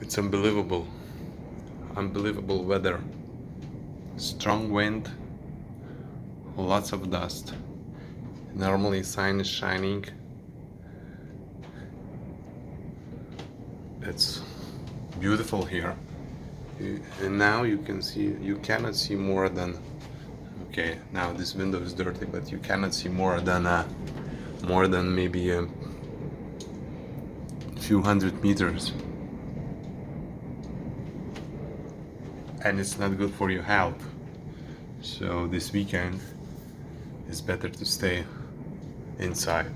It's unbelievable weather. Strong wind, lots of dust. Normally sun is shining. It's beautiful here. And now you cannot see more than, okay, now this window is dirty, but you cannot see more than maybe a few hundred meters. And it's not good for your health. So this weekend it's better to stay inside.